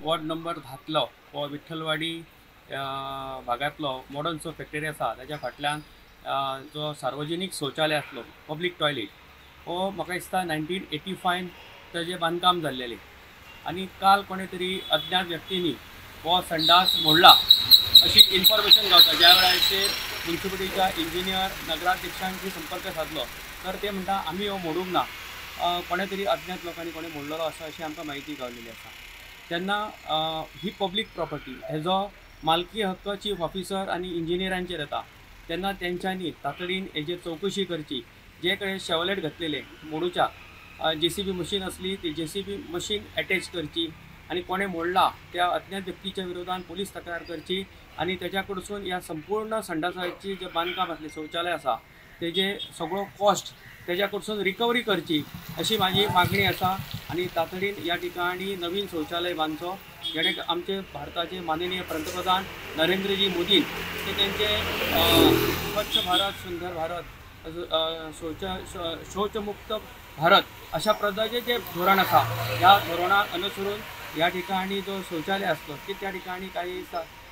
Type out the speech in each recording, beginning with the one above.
Ward number 10 हो Vitthalwadi भागातलो मॉडर्नचो factory आसा ताच्या फाटल्यान जो सार्वजनीक शौचालय आसलो पब्लीक टॉयलेट हो म्हाका दिसता 1985 ताजें बांदकाम जाल्लेलें आनी काल कोणे तरी अज्ञात व्यक्तींनी हो संडास मोडला अशी इन्फॉर्मेशन गावता। ज्या वेळाचेर म्युनिसिपालिटीच्या इंजिनियर नगराध्यक्षांशी संपर्क साधलो तर ते म्हणटा आमी हो मोडूंक ना, कोणे तरी अज्ञात लोकांनी कोणे मोडलेलो आसा अशी आमकां म्हायती गावलेली आसा। तेन्ना ही पब्लीक प्रॉपर्टी हेजो मालकी हक्क चीफ ऑफिसर आनी इंजिनियरांचेर येता तेन्ना तेंच्यांनी तातडीन हेजेर चवकशी करची। जे कडेन शेवलेट घातलेले मोडूच्या JCB मशीन असली ती JCB मशीन अटॅच करची आणि कोणे मोडला त्या अज्ञात व्यक्तीच्या विरोधात पोलीस तक्रार करची आणि त्याच्या कडसून या संपूर्ण संडासाची जे बांधकाम असले शौचालय आसा तेजे सगळो कॉस्ट त्याच्या कडसून रिकवरी करची अशी माझी मागणी आसा। आणि तातडीन या ठिकाणी नवीन शौचालय बांधचो जेणे आमचे भारताचे माननीय पंतप्रधान नरेंद्रजी मोदी ते त्यांचे स्वच्छ भारत सुंदर भारत शौचमुक्त भारत अशा प्रकारचे जे धोरण आसा या धोरणाक अनुसरून या ठिकाणी जो शौचालय असतो की त्या ठिकाणी काही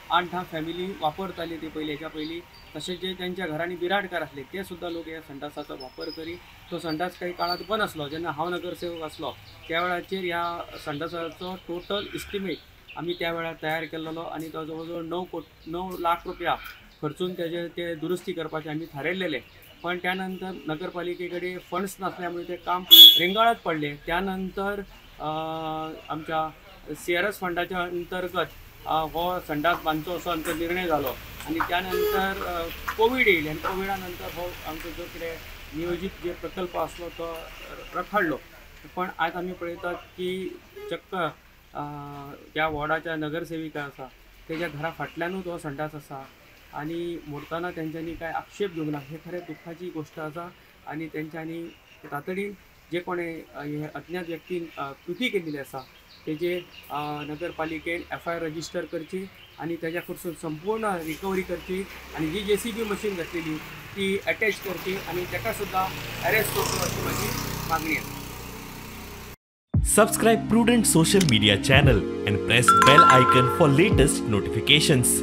8-10 फॅमिली वापरताली ते पहिल्याच्या पहिली, तसेच जे त्यांच्या घरांनी बिराडकार असले ते सुद्धा लोक या संडासाचा वापर करी। तो संडास काही काळात बंद असलो जेव्हा हांव नगरसेवक असलो त्या वेळाचेर या संडासाचो टोटल इस्टिमेट आम्ही त्या वेळार तयार केलेलो आणि तो जवळजवळ 9 लाख रुपया खर्चून ते दुरुस्ती करपाचे आम्ही थारायलेले। पण त्यानंतर नगरपालिकेकडे फंड्स नसल्यामुळे ते काम रेंगाळत पडले। त्यानंतर आमच्या CRS फंडाच्या अंतर्गत हो संडास बांधचो असो आमचो निर्णय झालो आणि त्यानंतर कोविड येईल आणि कोविडानंतर हो आमचो जो कितें नियोजित जे प्रकल्प असलो तो रखडलो। पण आज आम्ही पळयतात की चक्क त्या वॉर्डाच्या नगरसेविका आसा तेज्या घरा फाटल्यानूच हो संडास आसा आणि मोडताना त्यांच्यानी काय आक्षेप घेवंक ना, हे खरें दुःखाची गोष्ट आसा। आणि त्यांच्यानी तातडीन जे कोणे हे अज्ञात व्यक्तीन कृती केलेली आसा तेजे नगरपालिकेन FIR रजिस्टर करची आणि त्याच्या कडसून संपूर्ण रिकवरी करची आणि जी JCB मशीन घातलेली ती अटॅच करची आणि ताका सुद्धा अरेस्ट करचो अशी माझी मागणी आहे। Subscribe Prudent social media channel and press bell icon for latest notifications.